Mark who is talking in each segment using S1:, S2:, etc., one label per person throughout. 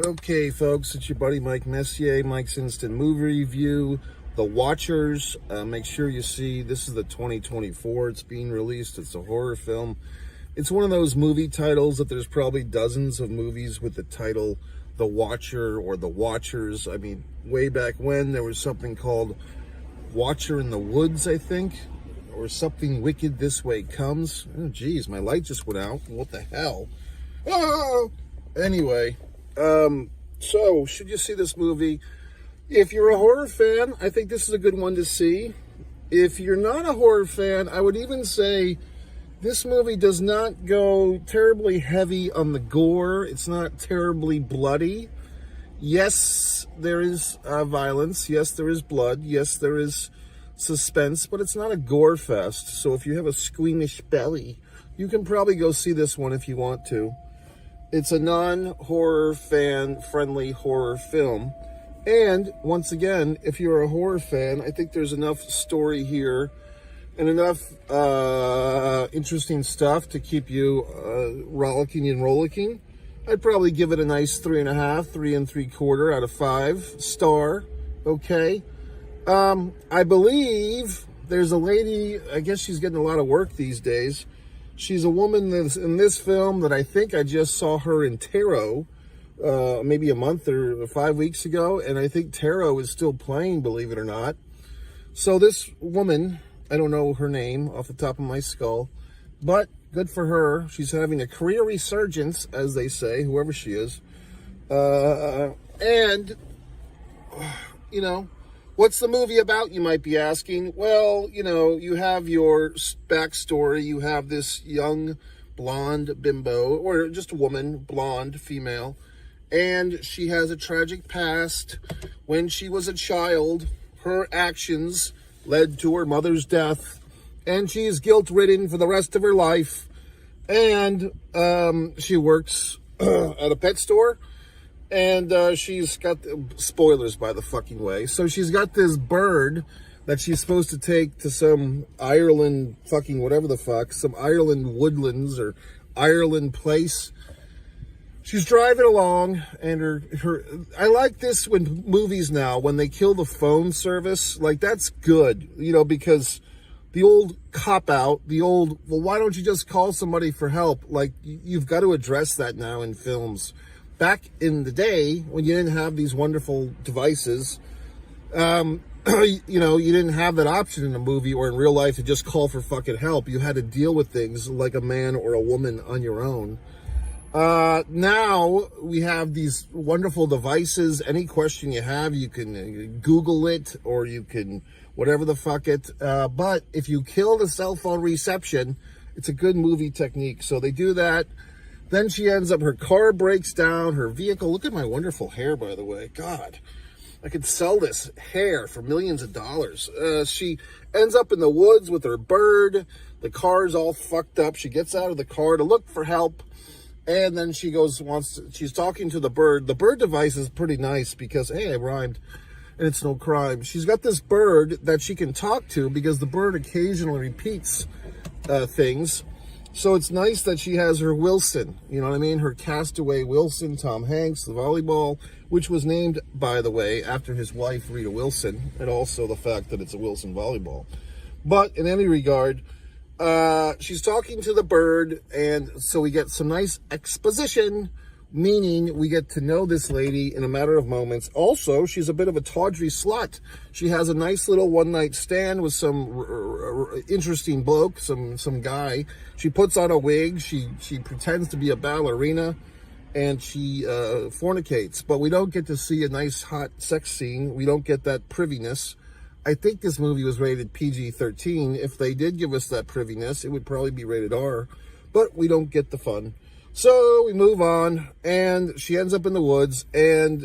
S1: Okay, folks, it's your buddy Mike Messier, Mike's Instant Movie Review, The Watchers. Make sure you see, this is the 2024. It's being released. It's a horror film. It's one of those movie titles that there's probably dozens of movies with the title The Watcher or The Watchers. I mean, way back when, there was something called Watcher in the Woods, I think, or Something Wicked This Way Comes. Oh, geez, my light just went out. What the hell? Oh! Anyway, so should you see this movie? If you're a horror fan, I think this is a good one to see. If you're not a horror fan, I would even say this movie does not go terribly heavy on the gore. It's not terribly bloody. Yes, there is violence. Yes, there is blood. Yes, there is suspense, but it's not a gore fest. So if you have a squeamish belly, you can probably go see this one if you want to. It's a non-horror fan-friendly horror film. And, once again, if you're a horror fan, I think there's enough story here and enough interesting stuff to keep you rollicking and rollicking. I'd probably give it a nice 3.5, 3 3/4 out of 5 star. Okay. I believe there's a lady, I guess she's getting a lot of work these days. She's a woman that's in this film that I think I just saw her in Tarot, maybe a month or 5 weeks ago, and I think Tarot is still playing, believe it or not. So this woman, I don't know her name off the top of my skull, but good for her. She's having a career resurgence, as they say, whoever she is. And, you know, what's the movie about, you might be asking? Well, you know, you have your backstory. You have this young blonde bimbo, or just a woman, blonde, female, and she has a tragic past. When she was a child, her actions led to her mother's death, and she is guilt-ridden for the rest of her life. And she works at a pet store. And she's got, spoilers by the fucking way, so she's got this bird that she's supposed to take to some Ireland fucking whatever the fuck, some Ireland woodlands or Ireland place. She's driving along, and her I like this when movies now, when they kill the phone service, like that's good, you know, because the old cop-out, the old, well, why don't you just call somebody for help? Like, you've got to address that now in films. Back in the day, when you didn't have these wonderful devices, you know, you didn't have that option in a movie or in real life to just call for fucking help. You had to deal with things like a man or a woman on your own. Now we have these wonderful devices. Any question you have, you can Google it, or you can whatever the fuck it. But if you kill the cell phone reception, it's a good movie technique. So they do that. Then she ends up, her car breaks down, her vehicle. Look at my wonderful hair, by the way. God, I could sell this hair for millions of dollars. She ends up in the woods with her bird. The car's all fucked up. She gets out of the car to look for help. And then she goes, she's talking to the bird. The bird device is pretty nice because, hey, I rhymed. And it's no crime. She's got this bird that she can talk to because the bird occasionally repeats things. So it's nice that she has her Wilson, you know what I mean? Her castaway Wilson, Tom Hanks, the volleyball, which was named, by the way, after his wife, Rita Wilson, and also the fact that it's a Wilson volleyball. But in any regard, she's talking to the bird, and so we get some nice exposition, meaning we get to know this lady in a matter of moments. Also, she's a bit of a tawdry slut. She has a nice little one-night stand with some interesting bloke, some guy. She puts on a wig. She pretends to be a ballerina, and she fornicates. But we don't get to see a nice hot sex scene. We don't get that priviness. I think this movie was rated PG-13. If they did give us that priviness, it would probably be rated R. But we don't get the fun. So we move on, and she ends up in the woods, and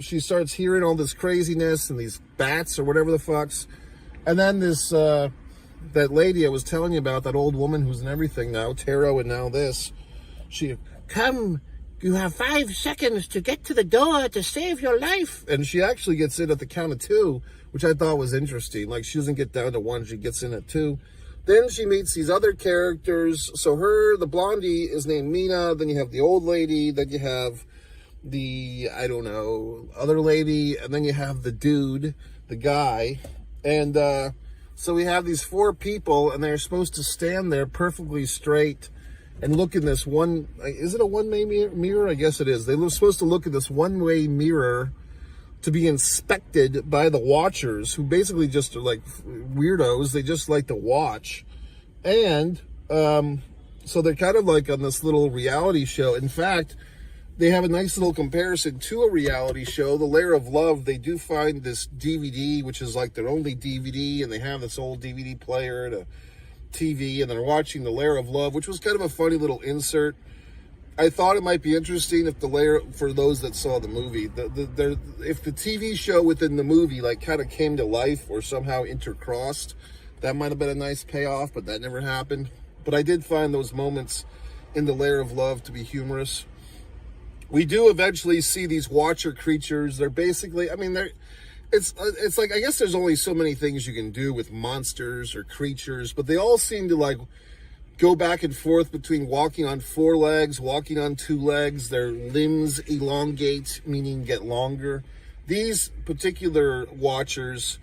S1: she starts hearing all this craziness and these bats or whatever the fucks. And then this, that lady I was telling you about, that old woman who's in everything now, Tarot and now this, she, come, you have 5 seconds to get to the door to save your life. And she actually gets in at the count of 2, which I thought was interesting. Like, she doesn't get down to 1, she gets in at 2. Then she meets these other characters. So the blondie is named Mina. Then you have the old lady. Then you have I don't know, other lady, and then you have the dude, the guy. And so we have these 4 people, and they're supposed to stand there perfectly straight and look in this one, is it a one-way mirror? I guess it is. They were supposed to look in this one-way mirror to be inspected by the watchers, who basically just are like weirdos. They just like to watch. And so they're kind of like on this little reality show. In fact, they have a nice little comparison to a reality show, The Lair of Love. They do find this DVD, which is like their only DVD, and they have this old DVD player and a TV, and they're watching The Lair of Love, which was kind of a funny little insert. I thought it might be interesting if for those that saw the movie, if the TV show within the movie like kind of came to life or somehow intercrossed, that might have been a nice payoff, but that never happened. But I did find those moments in The Lair of Love to be humorous. We do eventually see these watcher creatures. They're basically, I mean, it's like, I guess there's only so many things you can do with monsters or creatures, but they all seem to like go back and forth between walking on 4 legs, walking on 2 legs. Their limbs elongate, meaning get longer. These particular watchers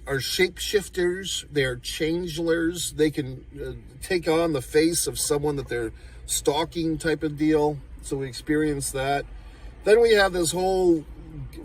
S1: are shapeshifters. They're changelers. They can take on the face of someone that they're stalking type of deal. So we experience that. Then we have this whole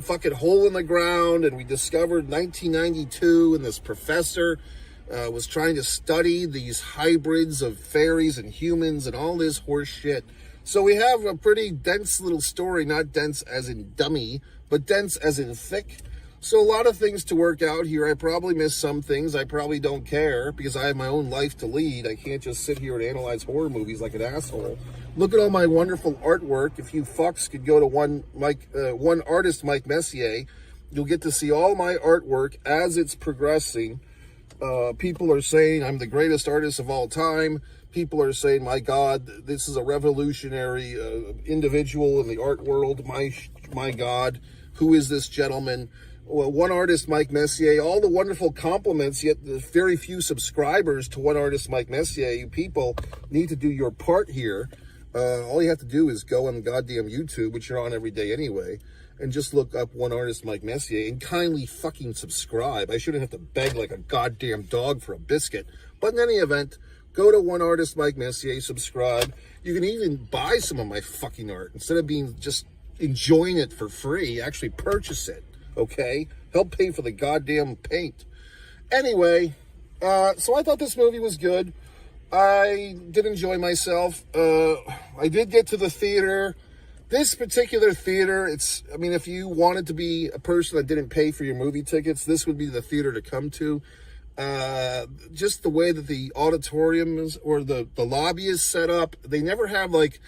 S1: fucking hole in the ground, and we discovered 1992, and this professor was trying to study these hybrids of fairies and humans and all this horse shit. So we have a pretty dense little story, not dense as in dummy, but dense as in thick. So a lot of things to work out here. I probably missed some things. I probably don't care because I have my own life to lead. I can't just sit here and analyze horror movies like an asshole. Look at all my wonderful artwork. If you fucks could go to one artist, Mike Messier, you'll get to see all my artwork as it's progressing. People are saying I'm the greatest artist of all time. People are saying, my God, this is a revolutionary individual in the art world. My God, who is this gentleman? Well, one artist, Mike Messier, all the wonderful compliments, yet there's very few subscribers to one artist, Mike Messier. You people need to do your part here. All you have to do is go on goddamn YouTube, which you're on every day anyway, and just look up one artist, Mike Messier, and kindly fucking subscribe. I shouldn't have to beg like a goddamn dog for a biscuit. But in any event, go to one artist, Mike Messier, subscribe. You can even buy some of my fucking art. Instead of being just enjoying it for free, actually purchase it. Okay? Help pay for the goddamn paint. Anyway, so I thought this movie was good. I did enjoy myself. I did get to the theater. This particular theater, I mean, if you wanted to be a person that didn't pay for your movie tickets, this would be the theater to come to. Just the way that the auditorium is, or the lobby is set up, they never have like,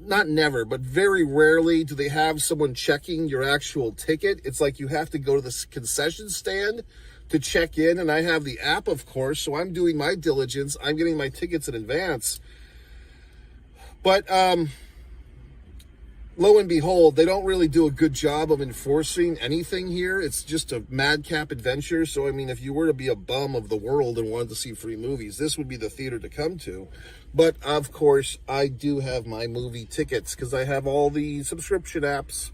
S1: not never, but very rarely do they have someone checking your actual ticket. It's like you have to go to the concession stand to check in, and I have the app, of course, so I'm doing my diligence. I'm getting my tickets in advance. But lo and behold, they don't really do a good job of enforcing anything here. It's just a madcap adventure. So, I mean, if you were to be a bum of the world and wanted to see free movies, this would be the theater to come to. But, of course, I do have my movie tickets because I have all the subscription apps.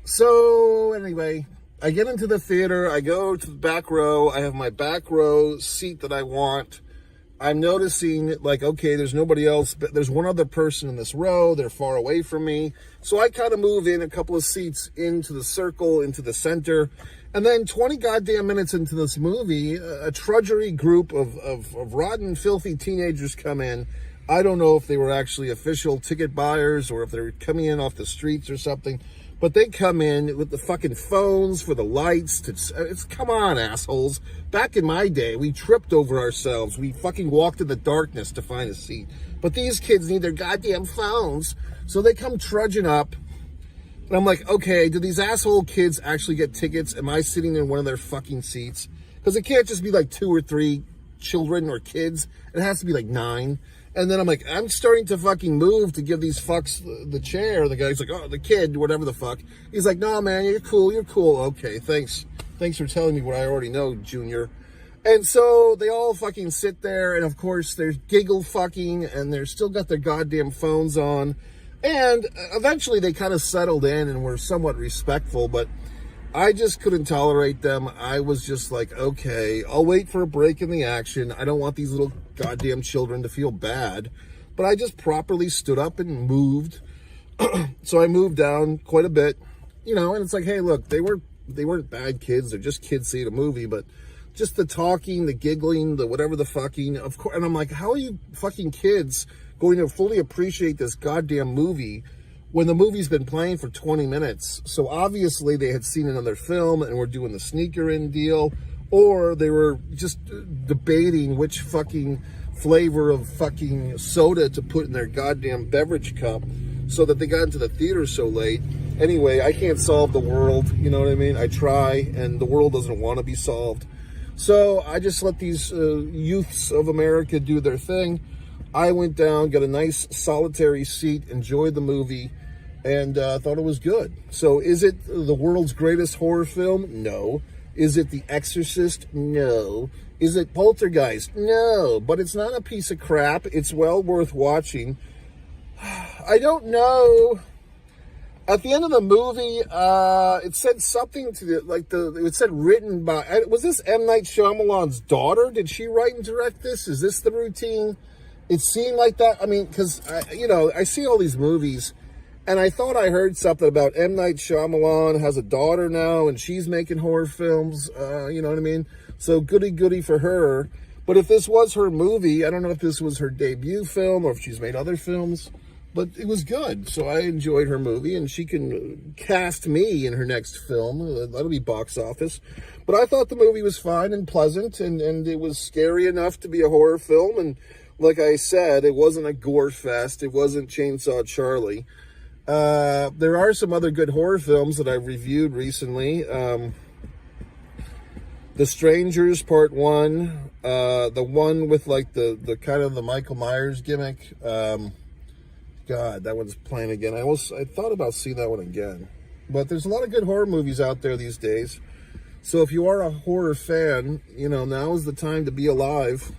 S1: So, anyway, I get into the theater. I go to the back row. I have my back row seat that I want. I'm noticing, like, okay, there's nobody else, but there's one other person in this row. They're far away from me. So I kind of move in a couple of seats into the circle, into the center. And then 20 goddamn minutes into this movie, a trudgery group of rotten, filthy teenagers come in. I don't know if they were actually official ticket buyers or if they were coming in off the streets or something. But they come in with the fucking phones for the lights. Come on, assholes. Back in my day, we tripped over ourselves. We fucking walked in the darkness to find a seat. But these kids need their goddamn phones. So they come trudging up. And I'm like, okay, do these asshole kids actually get tickets? Am I sitting in one of their fucking seats? Because it can't just be like 2 or 3 children or kids. It has to be like 9. And then I'm like, I'm starting to fucking move to give these fucks the chair. The guy's like, oh, the kid, whatever the fuck. He's like, no, man, you're cool. Okay, thanks. Thanks for telling me what I already know, Junior. And so they all fucking sit there. And of course, there's giggle fucking. And they're still got their goddamn phones on. And eventually they kind of settled in and were somewhat respectful, but I just couldn't tolerate them. I was just like, okay, I'll wait for a break in the action. I don't want these little goddamn children to feel bad. But I just properly stood up and moved. So I moved down quite a bit, you know, and it's like, hey, look, they weren't bad kids. They're just kids seeing a movie, but just the talking, the giggling, the whatever the fucking, of course. And I'm like, how are you fucking kids going to fully appreciate this goddamn movie when the movie's been playing for 20 minutes? So obviously they had seen another film and were doing the sneaker in deal, or they were just debating which fucking flavor of fucking soda to put in their goddamn beverage cup so that they got into the theater so late. Anyway, I can't solve the world, you know what I mean? I try, and the world doesn't want to be solved. So I just let these youths of America do their thing. I went down, got a nice solitary seat, enjoyed the movie, and thought it was good. So is it the world's greatest horror film? No. Is it The Exorcist? No. Is it Poltergeist? No. But it's not a piece of crap. It's well worth watching. I don't know. At the end of the movie, it said something to it said written by, was this M. Night Shyamalan's daughter? Did she write and direct this? Is this the routine? It seemed like that. I mean, because, you know, I see all these movies, and I thought I heard something about M. Night Shyamalan has a daughter now, and she's making horror films, you know what I mean? So goody for her. But if this was her movie, I don't know if this was her debut film or if she's made other films, but it was good. So I enjoyed her movie, and she can cast me in her next film. That'll be box office. But I thought the movie was fine and pleasant, and it was scary enough to be a horror film. And like I said, it wasn't a gore fest. It wasn't Chainsaw Charlie. There are some other good horror films that I've reviewed recently. The Strangers Part 1, the one with like the kind of the Michael Myers gimmick. God, that one's playing again. I thought about seeing that one again. But there's a lot of good horror movies out there these days. So if you are a horror fan, you know, now is the time to be alive.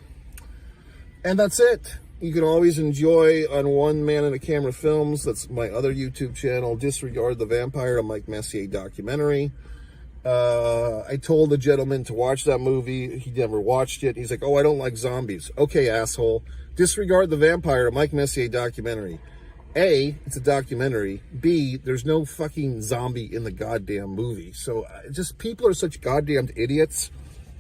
S1: And that's it. You can always enjoy on One Man and a Camera Films. That's my other YouTube channel, Disregard the Vampire, a Mike Messier documentary. I told the gentleman to watch that movie. He never watched it. He's like, oh, I don't like zombies. Okay, asshole. Disregard the Vampire, a Mike Messier documentary. A, it's a documentary. B, there's no fucking zombie in the goddamn movie. So just people are such goddamn idiots.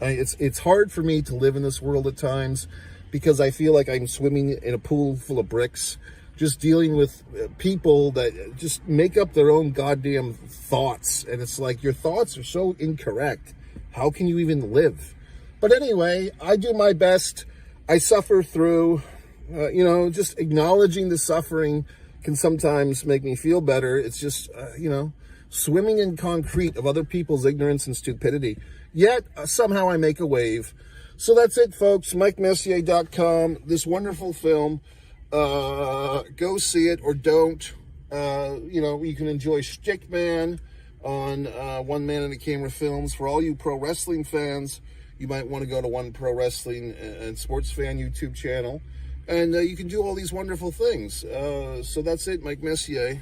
S1: It's hard for me to live in this world at times because I feel like I'm swimming in a pool full of bricks, just dealing with people that just make up their own goddamn thoughts. And it's like, your thoughts are so incorrect. How can you even live? But anyway, I do my best. I suffer through, you know, just acknowledging the suffering can sometimes make me feel better. It's just, you know, swimming in concrete of other people's ignorance and stupidity. Yet, somehow I make a wave. So that's it, folks. MikeMessier.com. This wonderful film. Go see it or don't. You know, you can enjoy Stickman on One Man and a Camera Films. For all you pro wrestling fans, you might want to go to One Pro Wrestling and Sports Fan YouTube channel. And you can do all these wonderful things. So that's it, Mike Messier.